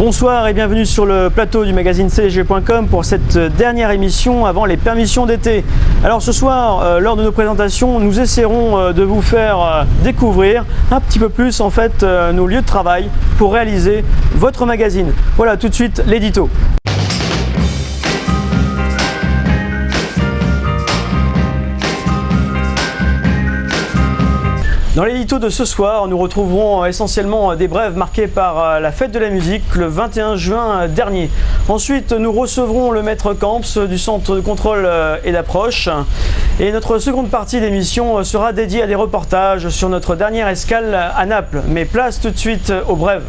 Bonsoir et bienvenue sur le plateau du magazine CLG.com pour cette dernière émission avant les permissions d'été. Alors ce soir, lors de nos présentations, nous essaierons de vous faire découvrir un petit peu plus en fait nos lieux de travail pour réaliser votre magazine. Voilà tout de suite l'édito. Dans l'édito de ce soir, nous retrouverons essentiellement des brèves marquées par la fête de la musique le 21 juin dernier. Ensuite, nous recevrons le maître Camps du centre de contrôle et d'approche. Et notre seconde partie d'émission sera dédiée à des reportages sur notre dernière escale à Naples. Mais place tout de suite aux brèves.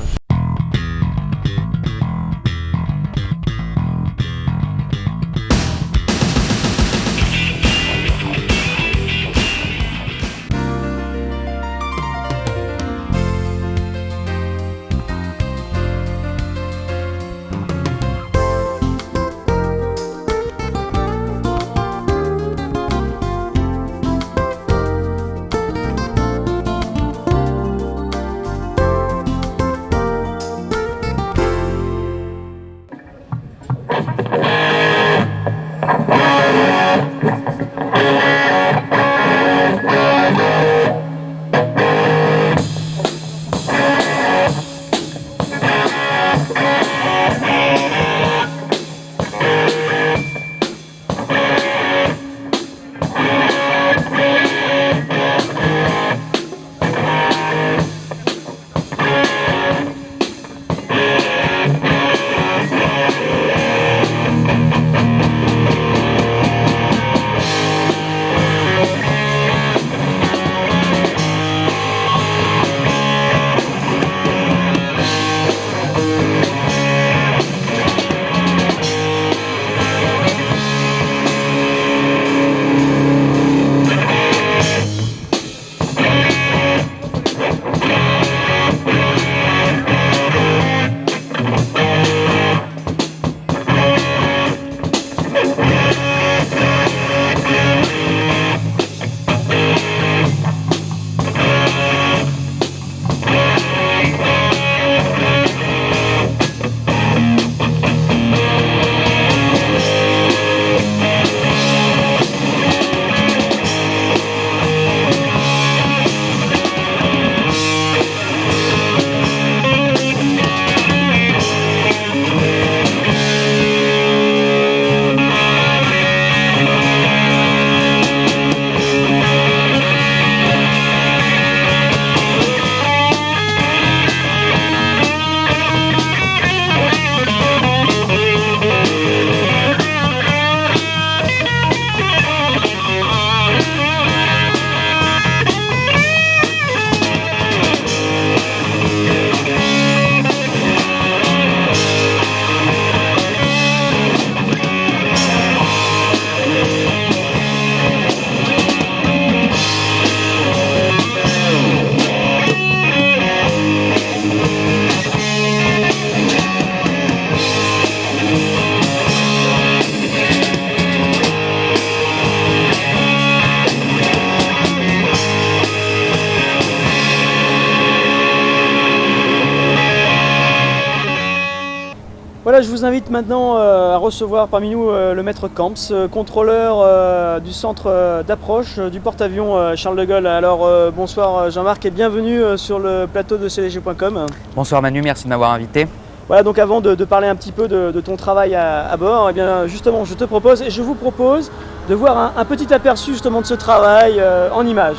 Voilà, je vous invite maintenant à recevoir parmi nous le maître Camps, contrôleur du centre d'approche du porte-avions Charles de Gaulle. Alors bonsoir Jean-Marc et bienvenue sur le plateau de CLG.com. Bonsoir Manu, merci de m'avoir invité. Voilà, donc avant de parler un petit peu de ton travail à bord, eh bien justement je te propose et je vous propose de voir un petit aperçu justement de ce travail en images.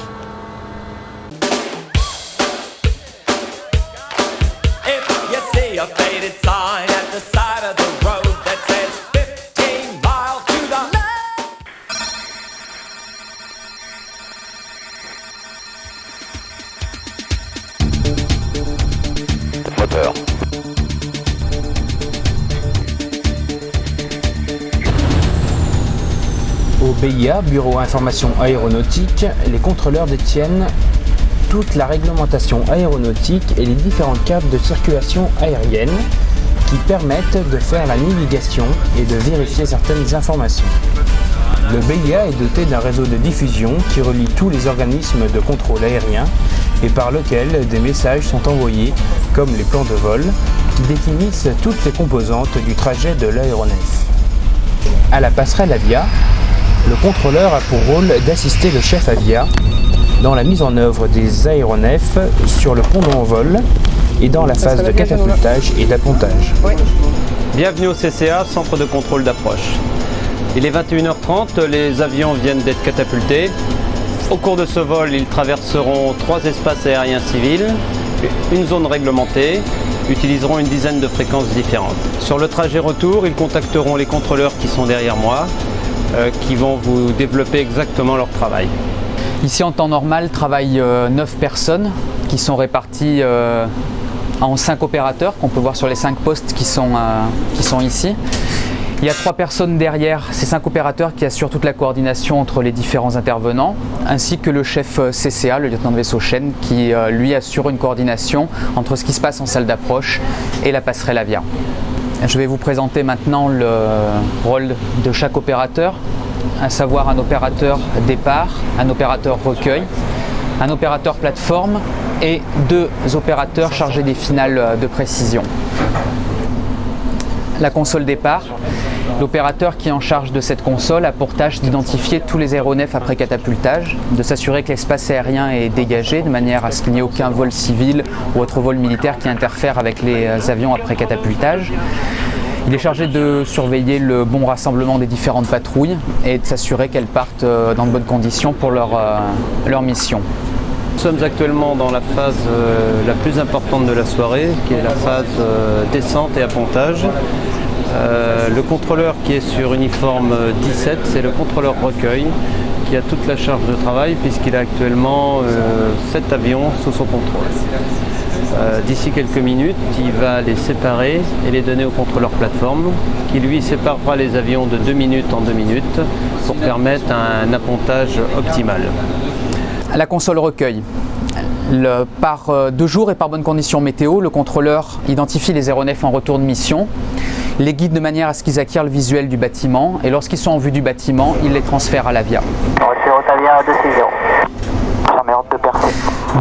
Moteur. Au BIA, Bureau Information Aéronautique, les contrôleurs détiennent toute la réglementation aéronautique et les différentes cartes de circulation aérienne qui permettent de faire la navigation et de vérifier certaines informations. Le BIA est doté d'un réseau de diffusion qui relie tous les organismes de contrôle aérien et par lequel des messages sont envoyés comme les plans de vol, qui définissent toutes les composantes du trajet de l'aéronef. À la passerelle Avia, le contrôleur a pour rôle d'assister le chef Avia dans la mise en œuvre des aéronefs sur le pont d'envol et dans la phase de catapultage et d'appontage. Oui. Bienvenue au CCA, Centre de contrôle d'approche. Il est 21h30, les avions viennent d'être catapultés. Au cours de ce vol, ils traverseront 3 espaces aériens civils, une zone réglementée, utiliseront une dizaine de fréquences différentes. Sur le trajet retour, ils contacteront les contrôleurs qui sont derrière moi, qui vont vous développer exactement leur travail. Ici, en temps normal, travaillent 9 personnes qui sont réparties en 5 opérateurs qu'on peut voir sur les 5 postes qui sont ici. Il y a 3 personnes derrière ces 5 opérateurs qui assurent toute la coordination entre les différents intervenants, ainsi que le chef CCA, le lieutenant de vaisseau Chen, qui lui assure une coordination entre ce qui se passe en salle d'approche et la passerelle Avia. Je vais vous présenter maintenant le rôle de chaque opérateur, à savoir un opérateur départ, un opérateur recueil, un opérateur plateforme et 2 opérateurs chargés des finales de précision. La console départ, l'opérateur qui est en charge de cette console a pour tâche d'identifier tous les aéronefs après catapultage, de s'assurer que l'espace aérien est dégagé de manière à ce qu'il n'y ait aucun vol civil ou autre vol militaire qui interfère avec les avions après catapultage. Il est chargé de surveiller le bon rassemblement des différentes patrouilles et de s'assurer qu'elles partent dans de bonnes conditions pour leur mission. Nous sommes actuellement dans la phase la plus importante de la soirée, qui est la phase descente et appontage. Le contrôleur qui est sur uniforme 17, c'est le contrôleur recueil, qui a toute la charge de travail puisqu'il a actuellement 7 avions sous son contrôle. D'ici quelques minutes, il va les séparer et les donner au contrôleur plateforme, qui lui séparera les avions de 2 minutes en 2 minutes pour permettre un appontage optimal. La console recueil. Par 2 jours et par bonne condition météo, le contrôleur identifie les aéronefs en retour de mission, les guide de manière à ce qu'ils acquièrent le visuel du bâtiment et lorsqu'ils sont en vue du bâtiment, il les transfère à l'Avia.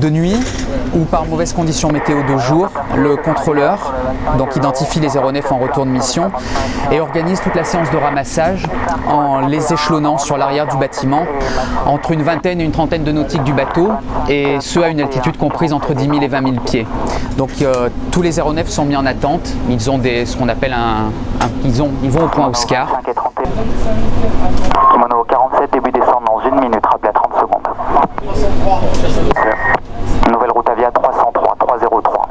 De nuit ou par mauvaise condition météo de jour, le contrôleur identifie les aéronefs en retour de mission et organise toute la séance de ramassage en les échelonnant sur l'arrière du bâtiment entre une vingtaine et une trentaine de nautiques du bateau, et ce à une altitude comprise entre 10 000 et 20 000 pieds. Donc tous les aéronefs sont mis en attente, ils ont ce qu'on appelle ils vont au point Oscar. Kimono 47, début descente dans 1 minute, rappel à 30 secondes. Nouvelle route Avia 303, 303.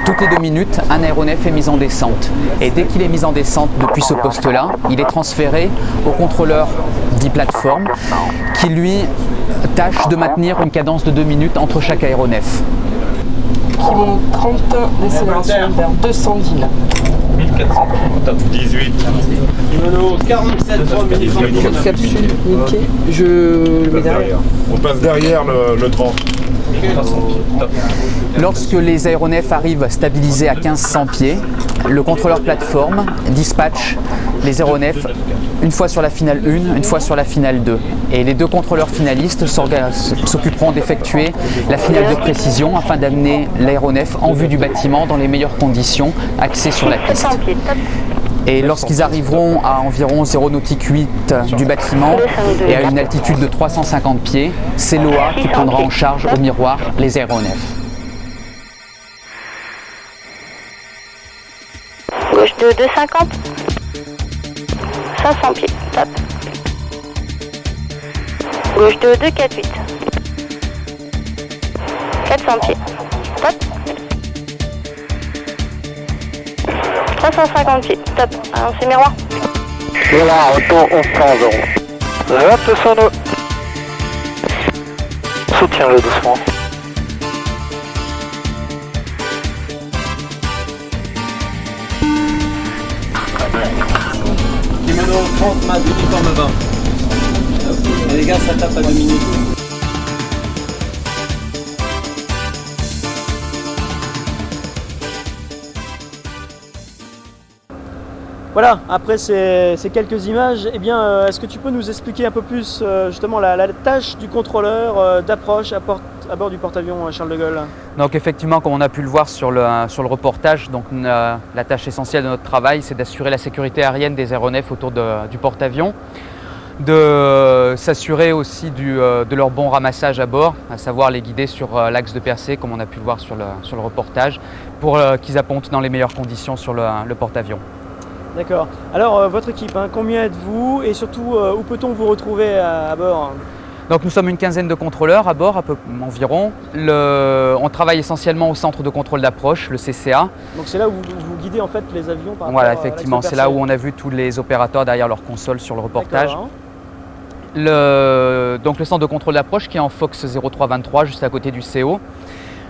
Toutes les 2 minutes, un aéronef est mis en descente. Et dès qu'il est mis en descente depuis ce poste-là, il est transféré au contrôleur dit plateforme, qui lui tâche de maintenir une cadence de 2 minutes entre chaque aéronef. Kilo 30, décélération vers 210 là. 18. Kimono 47, 3 minutes. Capsule, nickel. Je le mets derrière. On passe derrière le 30. Lorsque les aéronefs arrivent stabilisés à 1500 pieds, le contrôleur plateforme dispatche les aéronefs une fois sur la finale 1, une fois sur la finale 2. Et les 2 contrôleurs finalistes s'occuperont d'effectuer la finale de précision afin d'amener l'aéronef en vue du bâtiment dans les meilleures conditions, axé sur la piste. Et lorsqu'ils arriveront à environ 0 nautique 8 du bâtiment et à une altitude de 350 pieds, c'est l'OA qui prendra en charge au miroir les aéronefs. Gauche de 250. 500 pieds, top. Gauche de 248. 400 pieds, top. 350 pieds, top. Alors c'est miroir. Voilà, retour 1100 euros. Hop, sono. Soutiens-le doucement. Kimono 30, mat, uniforme 20. Et les gars, ça tape à 2 minutes. Voilà, après ces quelques images, eh bien, est-ce que tu peux nous expliquer un peu plus justement la tâche du contrôleur d'approche à bord du porte-avions Charles de Gaulle? Donc effectivement, comme on a pu le voir sur le reportage, donc, la tâche essentielle de notre travail, c'est d'assurer la sécurité aérienne des aéronefs autour du porte-avions, de s'assurer aussi de leur bon ramassage à bord, à savoir les guider sur l'axe de percée, comme on a pu le voir sur le reportage, pour qu'ils appontent dans les meilleures conditions sur le porte-avions. D'accord. Alors, votre équipe, hein, combien êtes-vous et surtout, où peut-on vous retrouver à bord? Donc nous sommes une quinzaine de contrôleurs à bord, environ. On travaille essentiellement au centre de contrôle d'approche, le CCA. Donc c'est là où vous guidez en fait les avions par rapport Voilà, à effectivement, l'axe de c'est là où percée. on a vu tous les opérateurs derrière leur console sur le reportage. D'accord, hein. Donc le centre de contrôle d'approche qui est en Fox 0323, juste à côté du CO.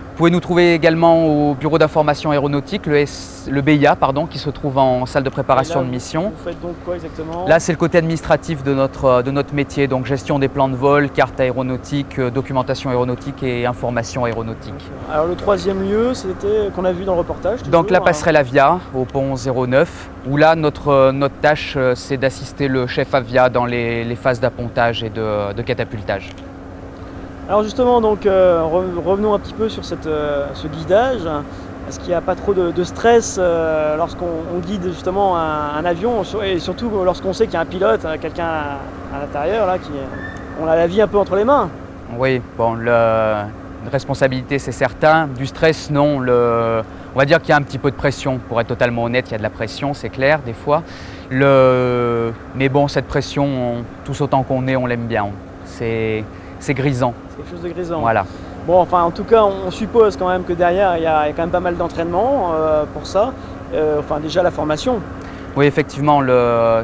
Vous pouvez nous trouver également au bureau d'information aéronautique, le BIA, qui se trouve en salle de préparation Et là, de mission. Vous faites donc quoi exactement? Là, c'est le côté administratif de notre métier, donc gestion des plans de vol, carte aéronautique, documentation aéronautique et information aéronautique. Alors le troisième lieu, c'était qu'on a vu dans le reportage. Donc la toujours, passerelle Avia au pont 09, où là notre tâche c'est d'assister le chef Avia dans les phases d'appontage et de catapultage. Alors justement, donc revenons un petit peu sur ce guidage. Est-ce qu'il n'y a pas trop de stress lorsqu'on guide justement un avion et surtout lorsqu'on sait qu'il y a un pilote, quelqu'un à l'intérieur là on a la vie un peu entre les mains? Oui, bon, une responsabilité c'est certain, du stress non. On va dire qu'il y a un petit peu de pression, pour être totalement honnête, il y a de la pression, c'est clair des fois. Mais bon, cette pression, tous autant qu'on est, on l'aime bien. C'est grisant. C'est quelque chose de grisant. Voilà. Bon, enfin, en tout cas, on suppose quand même que derrière, il y a quand même pas mal d'entraînement pour ça. Enfin, déjà la formation. Oui, effectivement,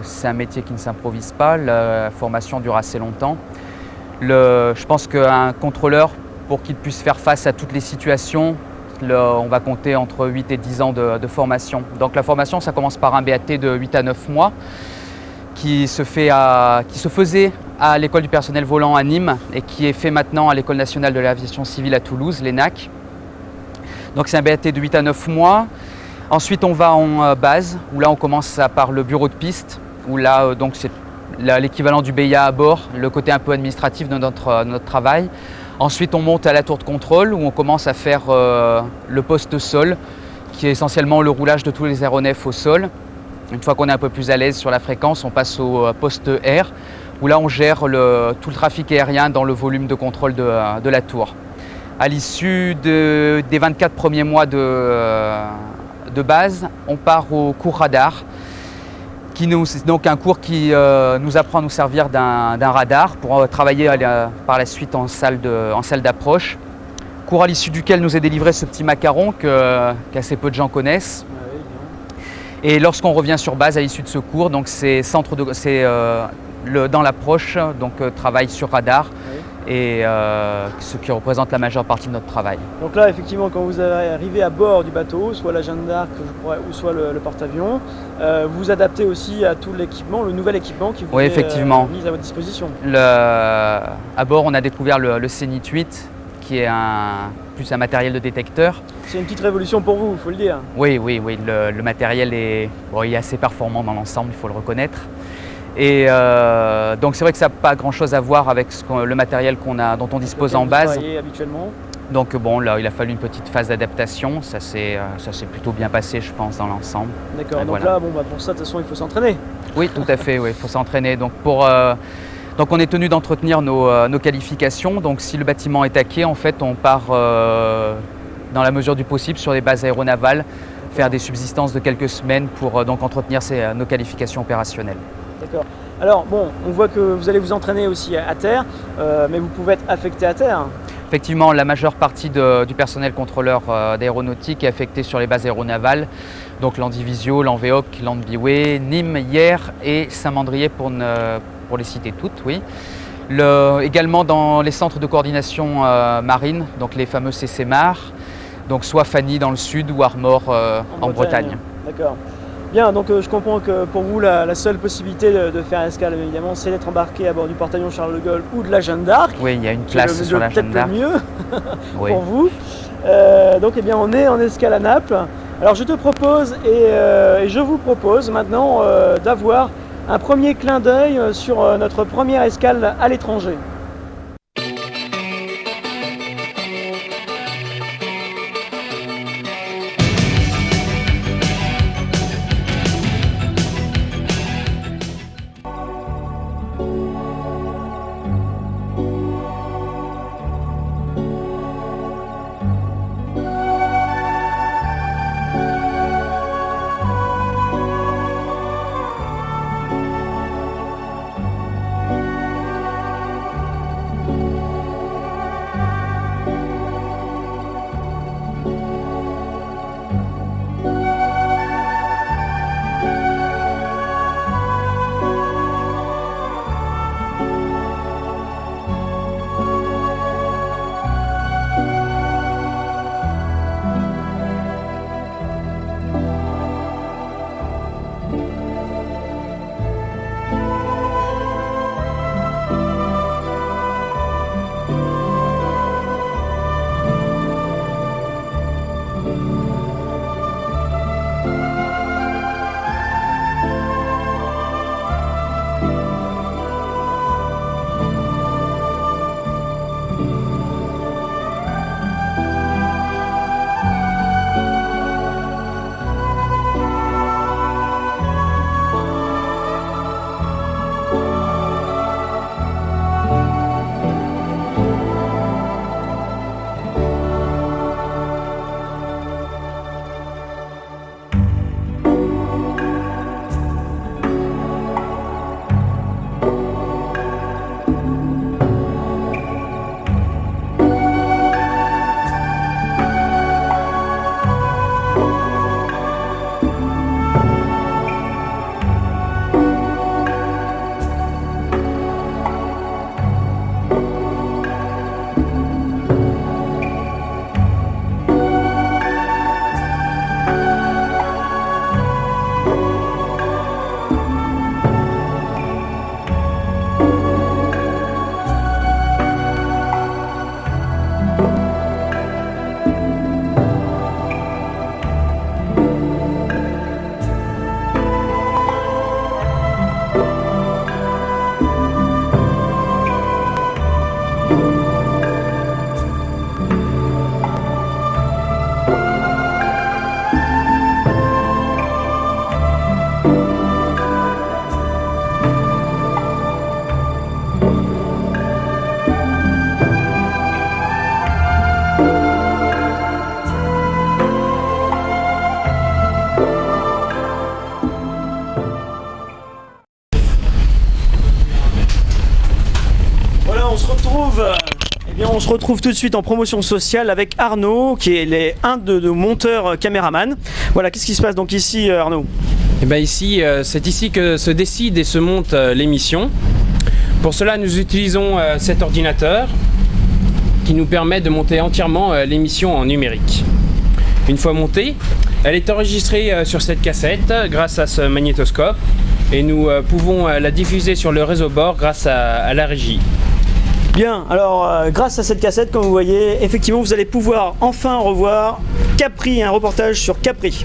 c'est un métier qui ne s'improvise pas. La formation dure assez longtemps. Je pense qu'un contrôleur, pour qu'il puisse faire face à toutes les situations, on va compter entre 8 et 10 ans de formation. Donc la formation, ça commence par un BAT de 8 à 9 mois qui se faisait à l'école du personnel volant à Nîmes et qui est fait maintenant à l'école nationale de l'aviation civile à Toulouse, l'ENAC. Donc c'est un BAT de 8 à 9 mois. Ensuite on va en base, où là on commence par le bureau de piste, où là donc c'est l'équivalent du BIA à bord, le côté un peu administratif de notre travail. Ensuite on monte à la tour de contrôle, où on commence à faire le poste sol, qui est essentiellement le roulage de tous les aéronefs au sol. Une fois qu'on est un peu plus à l'aise sur la fréquence, on passe au poste R, où là on gère tout le trafic aérien dans le volume de contrôle de la tour. À l'issue des 24 premiers mois de base, on part au cours radar, c'est donc un cours qui nous apprend à nous servir d'un radar pour travailler par la suite en salle d'approche. Cours à l'issue duquel nous est délivré ce petit macaron qu'assez peu de gens connaissent. Et lorsqu'on revient sur base à l'issue de ce cours, donc c'est dans l'approche, donc travail sur radar, et ce qui représente la majeure partie de notre travail. Donc là, effectivement, quand vous arrivez à bord du bateau, soit la Jeanne d'Arc ou soit le porte-avions, vous adaptez aussi à tout l'équipement, le nouvel équipement qui vous est mis à votre disposition. À bord, on a découvert le CNIT 8, qui est plus un matériel de détecteur. C'est une petite révolution pour vous, il faut le dire. Oui, le matériel est assez performant dans l'ensemble, il faut le reconnaître. Et donc c'est vrai que ça n'a pas grand-chose à voir avec le matériel dont on dispose en base. Habituellement. Donc bon, là, il a fallu une petite phase d'adaptation. Ça s'est plutôt bien passé, je pense, dans l'ensemble. D'accord. Donc voilà. Là, pour ça, de toute façon, il faut s'entraîner. Oui, tout à fait. Il faut s'entraîner. Donc on est tenu d'entretenir nos qualifications. Donc si le bâtiment est taqué, en fait, on part dans la mesure du possible sur les bases aéronavales, faire des subsistances de quelques semaines pour donc entretenir nos qualifications opérationnelles. D'accord. Alors bon, on voit que vous allez vous entraîner aussi à terre, mais vous pouvez être affecté à terre. Effectivement, la majeure partie du personnel contrôleur d'aéronautique est affecté sur les bases aéronavales, donc Landivisio, Lanvéoc, Landbiway, Nîmes, Hyères et Saint-Mandrier pour les citer toutes, oui. Également dans les centres de coordination marine, donc les fameux CCMAR, donc soit Fanny dans le sud ou Armor en Bretagne. D'accord. Bien, donc je comprends que pour vous, la seule possibilité de faire escale, évidemment, c'est d'être embarqué à bord du porte-avions Charles de Gaulle ou de la Jeanne d'Arc. Oui, il y a une place sur la Jeanne d'Arc. Peut-être le mieux oui. pour vous. Donc, eh bien, on est en escale à Naples. Alors, je te propose et je vous propose maintenant d'avoir un premier clin d'œil sur notre première escale à l'étranger. Eh bien, on se retrouve tout de suite en promotion sociale avec Arnaud, qui est un de nos monteurs caméraman. Voilà, qu'est-ce qui se passe donc ici, Arnaud? Et bien ici, c'est ici que se décide et se monte l'émission. Pour cela, nous utilisons cet ordinateur qui nous permet de monter entièrement l'émission en numérique. Une fois montée, elle est enregistrée sur cette cassette grâce à ce magnétoscope et nous pouvons la diffuser sur le réseau bord grâce à la régie. Bien, alors grâce à cette cassette, comme vous voyez, effectivement vous allez pouvoir enfin revoir Capri, un reportage sur Capri.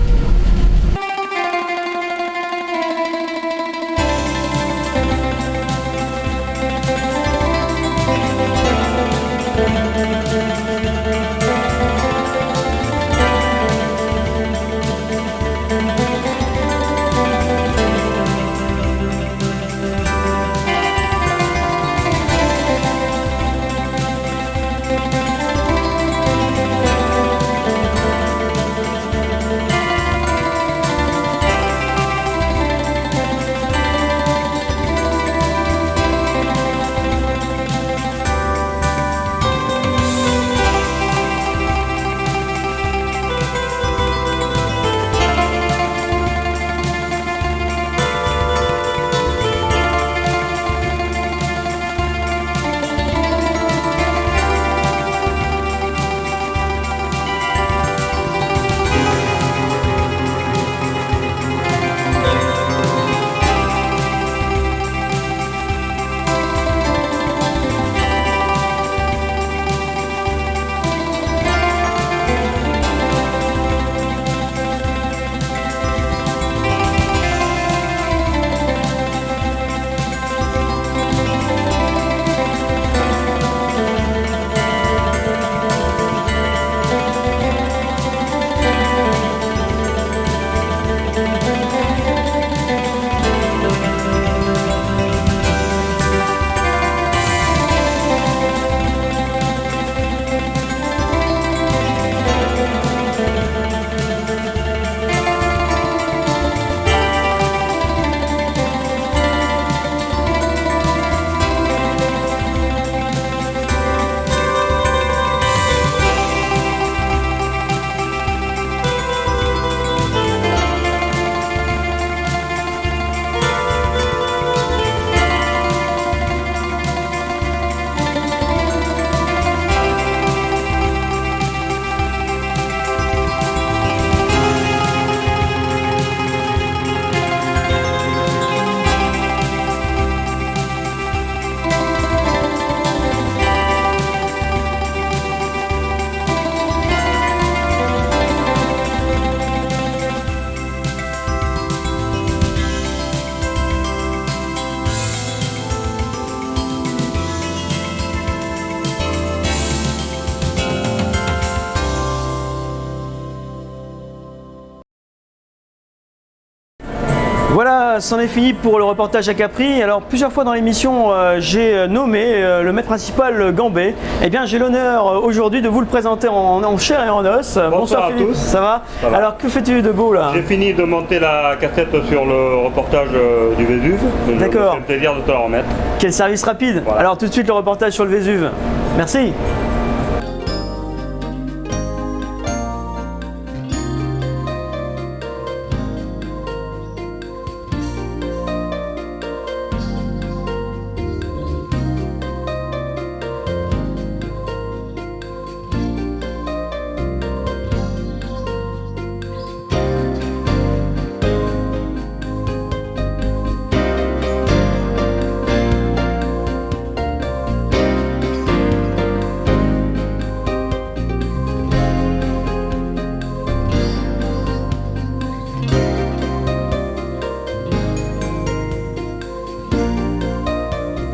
Voilà, c'en est fini pour le reportage à Capri. Alors plusieurs fois dans l'émission, j'ai nommé le maître principal Gambé. Eh bien, j'ai l'honneur aujourd'hui de vous le présenter en chair et en os. Bonsoir à Philippe, tous. Ça va? Ça va. Alors que fais-tu de beau là? J'ai fini de monter la cassette sur le reportage du Vésuve. D'accord. C'est un plaisir de te la remettre. Quel service rapide. Voilà. Alors tout de suite le reportage sur le Vésuve. Merci.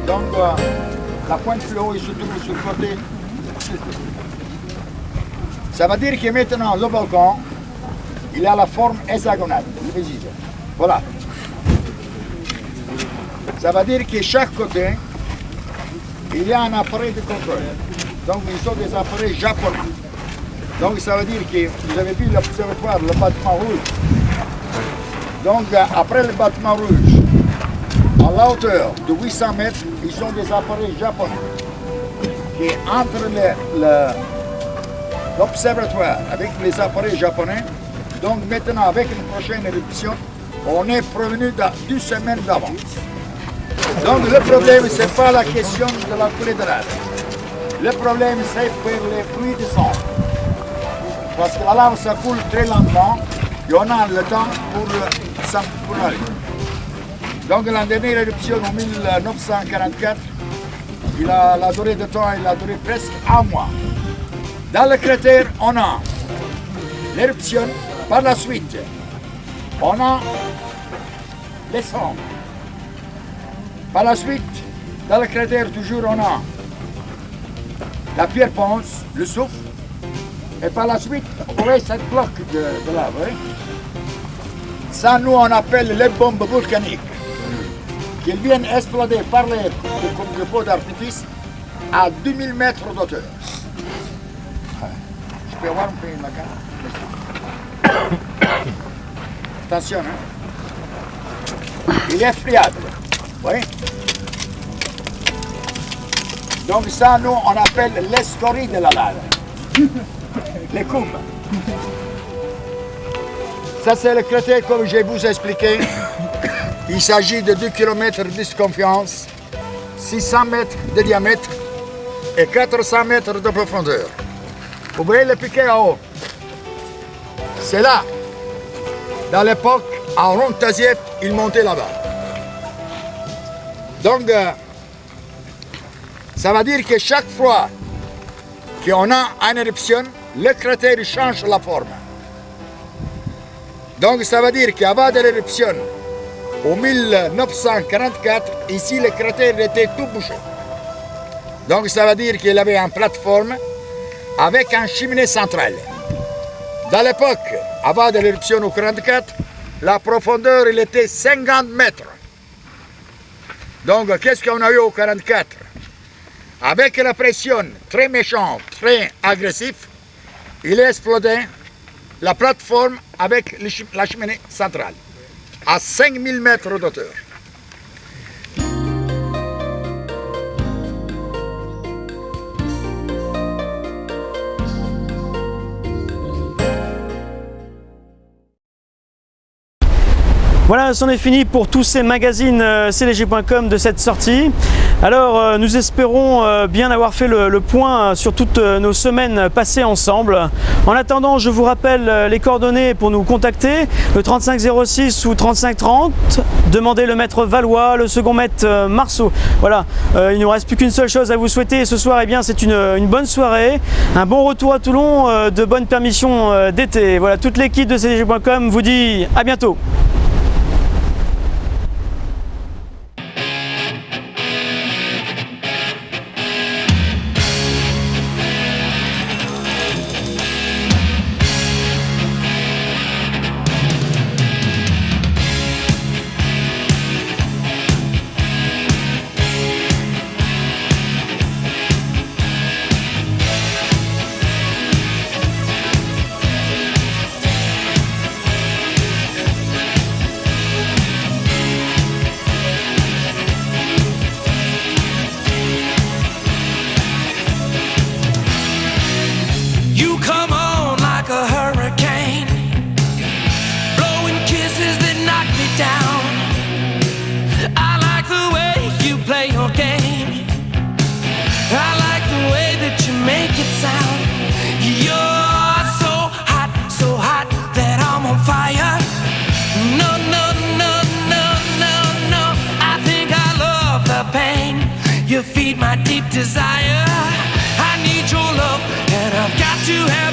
Donc la pointe fluo se trouve sur le côté. Ça veut dire que maintenant le volcan, il a la forme hexagonale, le Vésuve. Voilà. Ça veut dire que chaque côté, il y a un appareil de contrôle. Donc ils sont des appareils japonais. Donc ça veut dire que vous avez vu l'observatoire, le bâtiment rouge. Donc après le bâtiment rouge, à la hauteur de 800 mètres, ils sont des appareils japonais. qui est entre l'observatoire avec les appareils japonais. Donc maintenant, avec une prochaine éruption, on est prévenu de 2 semaines d'avance. Donc le problème, ce n'est pas la question de la coulée de lave. Le problème, c'est pour les pluies de sang. Parce que la lave, ça coule très lentement et on a le temps pour aller. Donc la dernière éruption en 1944, la durée de temps, il a duré presque 1 mois. Dans le cratère, on a l'éruption. Par la suite, on a les cendres. Par la suite, dans le cratère, toujours, on a la pierre ponce, le souffle. Et par la suite, vous voyez cette bloc de lave. Hein? Ça, nous, on appelle les bombes volcaniques. Qui viennent exploser par l'air comme des feux d'artifice à 2000 mètres d'auteur. Je peux avoir un peu la carte. Attention, hein? Il est friable. Oui. Donc ça, nous, on appelle l'estorie de la lave. Les courbes. Ça, c'est le cratère comme je vous ai expliqué. Il s'agit de 2 km de circonférence, 600 mètres de diamètre et 400 mètres de profondeur. Vous voyez le piquet en haut? C'est là. Dans l'époque, à Ronde-Tazieff, il montait là-bas. Donc, ça veut dire que chaque fois qu'on a une éruption, le cratère change la forme. Donc, ça veut dire qu'avant de l'éruption, en 1944, ici, le cratère était tout bouché. Donc, ça veut dire qu'il avait une plateforme avec une cheminée centrale. Dans l'époque, avant de l'éruption au 1944, la profondeur il était 50 mètres. Donc, qu'est-ce qu'on a eu au 1944? Avec la pression très méchante, très agressive, il a explosé la plateforme avec la cheminée centrale, à 5000 mètres d'auteur. Voilà, c'en est fini pour tous ces magazines cdg.com de cette sortie. Alors, nous espérons bien avoir fait le point sur toutes nos semaines passées ensemble. En attendant, je vous rappelle les coordonnées pour nous contacter, le 3506 ou 3530. Demandez le maître Valois, le second maître Marceau. Voilà, il ne nous reste plus qu'une seule chose à vous souhaiter ce soir. Eh bien, c'est une bonne soirée, un bon retour à Toulon, de bonnes permissions d'été. Voilà, toute l'équipe de cdg.com vous dit à bientôt. You feed my deep desire. I need your love, and I've got to have